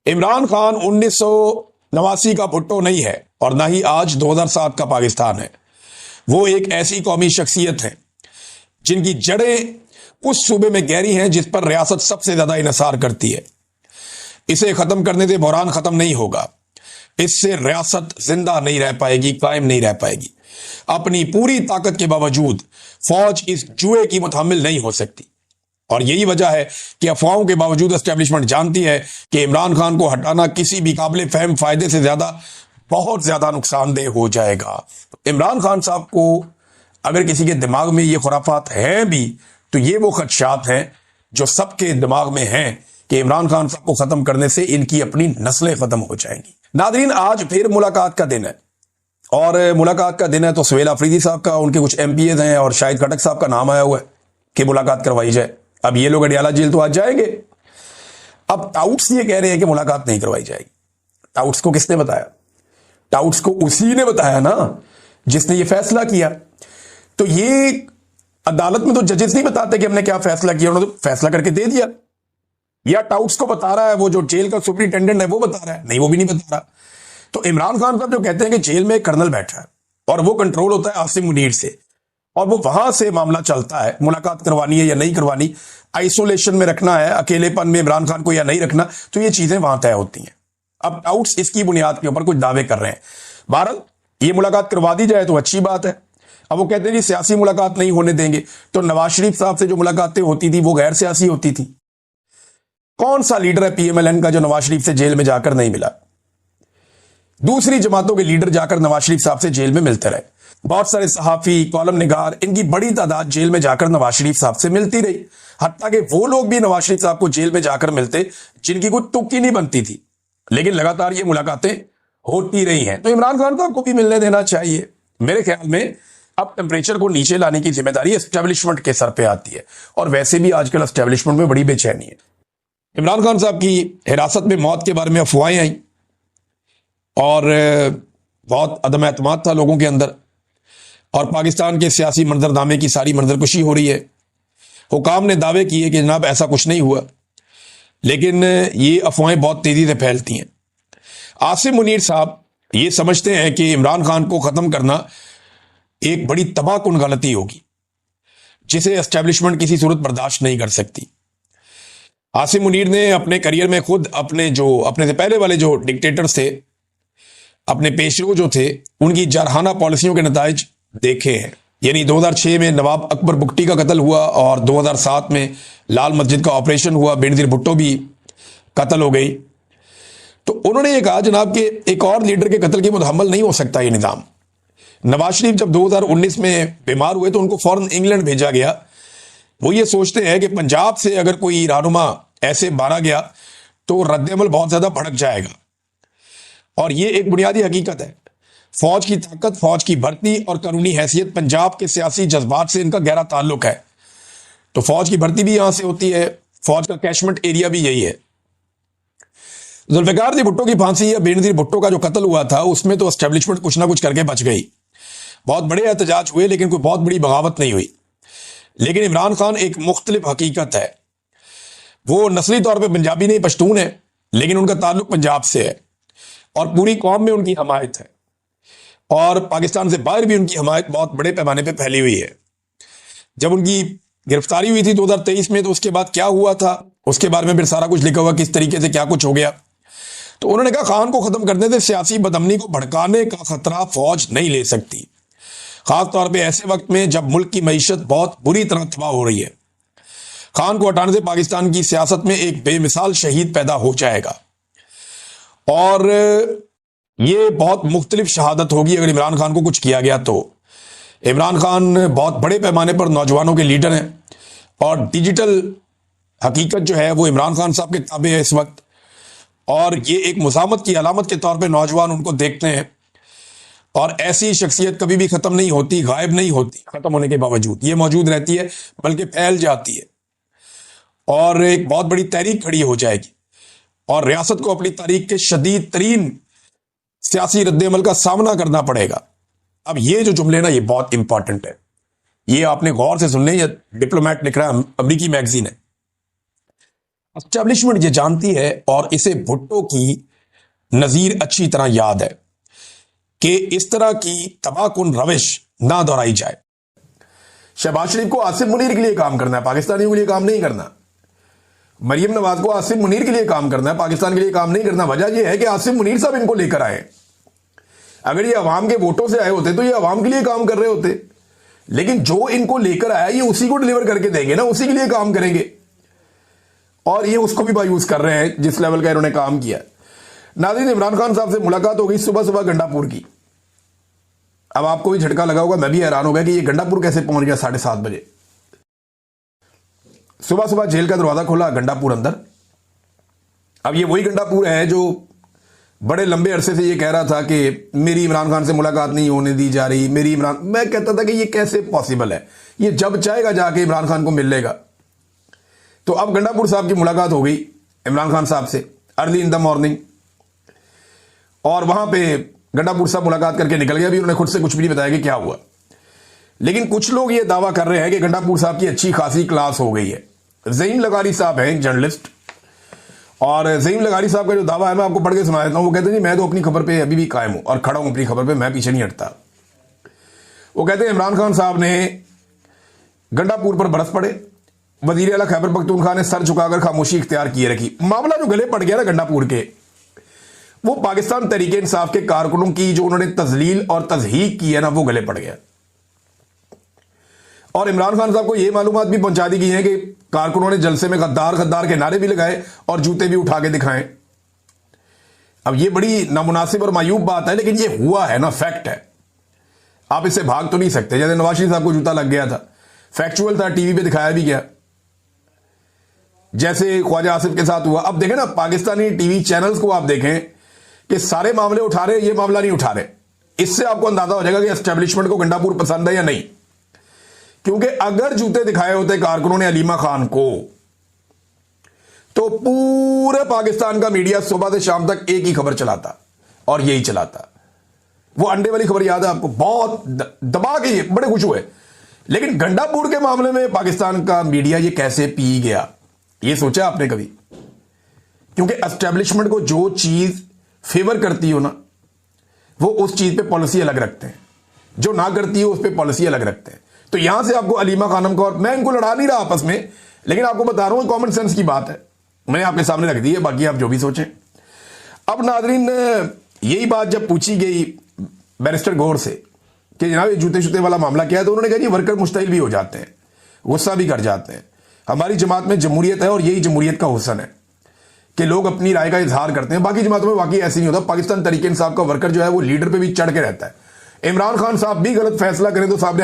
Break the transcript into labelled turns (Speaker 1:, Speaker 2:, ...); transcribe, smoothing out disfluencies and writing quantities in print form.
Speaker 1: इमरान खान 1989 का भुट्टो नहीं है और ना ही आज 2007 का पाकिस्तान है। वो एक ऐसी कौमी शख्सियत है जिनकी जड़ें उस सूबे में गहरी हैं जिस पर रियासत सबसे ज्यादा इन्हिसार करती है। इसे खत्म करने से बहरान खत्म नहीं होगा, इससे रियासत जिंदा नहीं रह पाएगी, कायम नहीं रह पाएगी। अपनी पूरी ताकत के बावजूद फौज इस जुए की मुतहम्मिल नहीं हो सकती और यही वजह है कि अफवाहों के बावजूद एस्टेब्लिशमेंट जानती है कि इमरान खान को हटाना किसी भी काबिल फहम फायदे से ज्यादा बहुत ज्यादा नुकसानदेह हो जाएगा। इमरान खान साहब को अगर किसी के दिमाग में ये खुराफात हैं भी तो ये वो खदशात हैं जो सबके दिमाग में हैं कि इमरान खान साहब को खत्म करने से इनकी अपनी नस्लें खत्म हो जाएंगी। नादरीन, आज फिर मुलाकात का दिन है और मुलाकात का दिन है तो सुहेल अफरीदी साहब का, उनके कुछ एमपीएस हैं और शाहिद खटक साहब का नाम आया हुआ है कि मुलाकात करवाई जाए। अब ये लोग अडियाला जेल तो आज जाएंगे। अब टाउट्स ये कह रहे हैं कि मुलाकात नहीं करवाई जाएगी। टाउट्स को किसने बताया? टाउट्स को उसी ने बताया ना जिसने ये फैसला किया। तो ये अदालत में तो जजेस नहीं बताते कि हमने क्या फैसला किया, उन्होंने तो फैसला करके दे दिया। या टाउट्स को बता रहा है वो जो जेल का सुपरिटेंडेंट है वो बता रहा है? नहीं, वो भी नहीं बता रहा। तो इमरान खान साहब जो कहते हैं कि जेल में एक कर्नल बैठा है और वो कंट्रोल होता है आसिम मुनीर से और वो वहां से मामला चलता है, मुलाकात करवानी है या नहीं करवानी, आइसोलेशन में रखना है, अकेलेपन में इमरान खान को या नहीं रखना, तो ये चीजें वहां तय होती हैं। अब टाउट्स इसकी बुनियाद के ऊपर कुछ दावे कर रहे हैं। बहरहाल ये मुलाकात करवा दी जाए तो अच्छी बात है। अब वो कहते हैं जी सियासी मुलाकात नहीं होने देंगे, तो नवाज शरीफ साहब से जो मुलाकातें होती थी वो गैर सियासी होती थी। कौन सा लीडर है पीएमएलएन का जो नवाज शरीफ से जेल में जाकर नहीं मिला? दूसरी जमातों के लीडर जाकर नवाज शरीफ साहब से जेल में मिलते रहे। बहुत सारे सहाफी, कॉलम निगार, इनकी बड़ी तादाद जेल में जाकर नवाज शरीफ साहब से मिलती रही। हत्ता कि वो लोग भी नवाज शरीफ साहब को जेल में जाकर मिलते जिनकी कोई तुक्की नहीं बनती थी, लेकिन लगातार ये मुलाकातें होती रही हैं। तो इमरान खान साहब को भी मिलने देना चाहिए। मेरे ख्याल में अब टेम्परेचर को नीचे लाने की जिम्मेदारी एस्टेब्लिशमेंट के सर पे आती है और वैसे भी आजकल एस्टेब्लिशमेंट में बड़ी बेचैनी है। इमरान खान साहब की हिरासत में मौत के बारे में अफवाहें आई और बहुत अदम एतमाद था लोगों के अंदर और पाकिस्तान के सियासी मंजरनामे की सारी मंजरकुशी हो रही है। हुकाम ने दावे किए कि जनाब ऐसा कुछ नहीं हुआ, लेकिन ये अफवाहें बहुत तेजी से फैलती हैं। आसिम मुनीर साहब ये समझते हैं कि इमरान खान को खत्म करना एक बड़ी तबाहकुन गलती होगी जिसे एस्टेब्लिशमेंट किसी सूरत बर्दाश्त नहीं कर सकती। आसिम मुनीर ने अपने करियर में खुद अपने से पहले वाले जो डिक्टेटर्स थे, अपने पेशरो जो थे, उनकी जारहाना पॉलिसियों के नताइज देखे हैं। यानी 2006 में नवाब अकबर बुगटी का कत्ल हुआ और 2007 में लाल मस्जिद का ऑपरेशन हुआ, बेनजीर भुट्टो भी कत्ल हो गई। तो उन्होंने ये कहा जनाब कि एक और लीडर के कत्ल की मुतहम्मल नहीं हो सकता ये निज़ाम। नवाज शरीफ जब 2019 में बीमार हुए तो उनको फौरन इंग्लैंड भेजा गया। वो ये सोचते हैं कि पंजाब से अगर कोई रहनुमा ऐसे मारा गया तो रद्द-ए-अमल बहुत ज्यादा भड़क जाएगा और ये एक बुनियादी हकीकत है। फौज की ताकत, फौज की भर्ती और कानूनी हैसियत पंजाब के सियासी जज्बात से इनका गहरा ताल्लुक है। तो फौज की भर्ती भी यहां से होती है, फौज का कैशमेंट एरिया भी यही है। जुल्फिकार भुट्टो की फांसी या बेनजीर भुट्टो का जो कत्ल हुआ था उसमें तो एस्टेब्लिशमेंट कुछ ना कुछ करके बच गई। बहुत बड़े एहतजाज हुए लेकिन कोई बहुत बड़ी बगावत नहीं हुई। लेकिन इमरान खान एक मुख्तलिफ हकीकत है। वो नस्ली तौर पे पंजाबी नहीं, पश्तून है, लेकिन उनका ताल्लुक पंजाब से है और पूरी कौम में उनकी हमायत है और पाकिस्तान से बाहर भी उनकी हमायत बहुत बड़े पैमाने पे फैली हुई है। जब उनकी गिरफ्तारी हुई थी 2023 में तो उसके बाद क्या हुआ था उसके बारे में फिर सारा कुछ लिखा हुआ, किस तरीके से क्या कुछ हो गया। तो उन्होंने कहा खान को खत्म करने से सियासी बदअमनी को भड़काने का खतरा फौज नहीं ले सकती, खास तौर पे ऐसे वक्त में जब मुल्क की मईशत बहुत बुरी तरह तबाह हो रही है। खान को हटाने से पाकिस्तान की सियासत में एक बेमिसाल शहीद पैदा हो जाएगा और ये बहुत मुख्तलिफ शहादत होगी अगर इमरान खान को कुछ किया गया तो। इमरान खान बहुत बड़े पैमाने पर नौजवानों के लीडर हैं और डिजिटल हकीकत जो है वो इमरान खान साहब के ताबे है इस वक्त और ये एक मुज़ामत की अलामत के तौर पे नौजवान उनको देखते हैं और ऐसी शख्सियत कभी भी खत्म नहीं होती, गायब नहीं होती। खत्म होने के बावजूद ये मौजूद रहती है, बल्कि फैल जाती है और एक बहुत बड़ी तहरीक खड़ी हो जाएगी और रियासत को अपनी तारीख के शदीद तरीन सियासी रद्द-ए-अमल का सामना करना पड़ेगा। अब ये जो जुमले ना ये बहुत इंपॉर्टेंट है, ये आपने गौर से सुनने, ये डिप्लोमेट लिख रहा है, अमरीकी मैगजीन है। एस्टेब्लिशमेंट ये जानती है और इसे भुट्टो की नजीर अच्छी तरह याद है कि इस तरह की तबाहकुन रविश ना दोहराई जाए। शहबाज शरीफ को आसिफ मुनीर के लिए काम करना है, पाकिस्तानियों के लिए काम नहीं करना। मरियम नवाज को आसिफ मुनीर के लिए काम करना है, पाकिस्तान के लिए काम नहीं करना। वजह यह है कि आसिफ मुनीर साहब इनको लेकर आए। अगर ये अवाम के वोटों से आए होते तो ये अवाम के लिए काम कर रहे होते, लेकिन जो इनको लेकर आया ये उसी को डिलीवर करके देंगे ना, उसी के लिए काम करेंगे। और ये उसको भी मायूस कर रहे हैं जिस लेवल का इन्होंने काम किया। नाज़रीन, इमरान खान साहब से मुलाकात हो गई सुबह सुबह गंडापुर की। अब आपको भी झटका लगा होगा, मैं भी हैरान हो गया कि ये गंडापुर कैसे पहुंच गया 7:30 बजे। सुबह सुबह जेल का दरवाजा खोला, गंडापुर अंदर। अब ये वही गंडापुर है जो बड़े लंबे अरसे से ये कह रहा था कि मेरी इमरान खान से मुलाकात नहीं होने दी जा रही, मेरी इमरान। मैं कहता था कि ये कैसे पॉसिबल है, ये जब चाहेगा जाके इमरान खान को मिल लेगा। तो अब गंडापुर साहब की मुलाकात हो गई इमरान खान साहब से अर्ली इन द मॉर्निंग, और वहां पे गंडापुर साहब मुलाकात करके निकल गया। भी उन्होंने खुद से कुछ भी नहीं बताया कि क्या हुआ, लेकिन कुछ लोग ये दावा कर रहे हैं कि गंडापुर साहब की अच्छी खासी क्लास हो गई है। ज़हीम लगारी साहब हैं जर्नलिस्ट, और ज़हीम लगारी साहब का जो दावा है मैं आपको पढ़ के सुना देता हूं। वो कहते हैं जी मैं तो अपनी खबर पे अभी भी कायम हूं और खड़ा हूं अपनी खबर पे, मैं पीछे नहीं हटता। वो कहते हैं इमरान खान साहब ने गंडापुर पर बरस पड़े, वजीर आला खैबर पख्तूनख्वा ने सर झुकाकर खामोशी इख्तियार किए रखी। मामला जो गले पड़ गया ना गंडापुर के, वो पाकिस्तान तहरीक इंसाफ के कारकुनों की जो उन्होंने तजलील और तजहीक की है ना, वो गले पड़ गया। और इमरान खान साहब को यह मालूमात भी पहुंचा दी गई है कि कारकुनों ने जलसे में गद्दार गद्दार के नारे भी लगाए और जूते भी उठा के दिखाए। अब यह बड़ी नामुनासिब और मायूब बात है, लेकिन यह हुआ है ना, फैक्ट है, आप इससे भाग तो नहीं सकते। जैसे नवाज शरीफ साहब को जूता लग गया था, फैक्चुअल था, टीवी पे दिखाया भी गया, जैसे ख्वाजा आसिफ के साथ हुआ। अब देखें ना, पाकिस्तानी टीवी चैनल्स को आप देखें कि सारे मामले उठा रहे, ये मामला नहीं उठा रहे। इससे आपको अंदाजा हो जाएगा कि एस्टेब्लिशमेंट को गंडापुर पसंद है या नहीं। क्योंकि अगर जूते दिखाए होते कारकुनों ने अलीमा खान को, तो पूरे पाकिस्तान का मीडिया सुबह से शाम तक एक ही खबर चलाता, और यही चलाता। वो अंडे वाली खबर याद है आपको, बहुत दबा के बड़े खुश हुए। लेकिन गंडापुर के मामले में पाकिस्तान का मीडिया ये कैसे पी गया, ये सोचा आपने कभी? क्योंकि एस्टेब्लिशमेंट को जो चीज फेवर करती हो ना, वो उस चीज पे पॉलिसी अलग रखते हैं, जो ना करती हो उस पे पॉलिसी अलग रखते हैं। तो यहां से आपको अलीमा खानम का, और मैं इनको लड़ा नहीं रहा आपस में, लेकिन आपको बता रहा हूं कॉमन सेंस की बात है, मैंने आपके सामने रख दी है, बाकी आप जो भी सोचें। अब नाजरीन, यही बात जब पूछी गई बैरिस्टर गौर से कि जनाब ये जूते शूते वाला मामला क्या है, तो उन्होंने कहा जी वर्कर मुश्तइल भी हो जाते हैं, गुस्सा भी कर जाते हैं। हमारी जमात में जमहूरियत है और यही जमहूरियत का हुस्न है कि लोग अपनी राय का इजहार करते हैं। बाकी जमातों में वाकई ऐसे नहीं होता। पाकिस्तान तहरीक इंसाफ का वर्कर जो है वो लीडर पे भी चढ़ के रहता है। इमरान खान साहब भी गलत फैसला करें तो साहब ने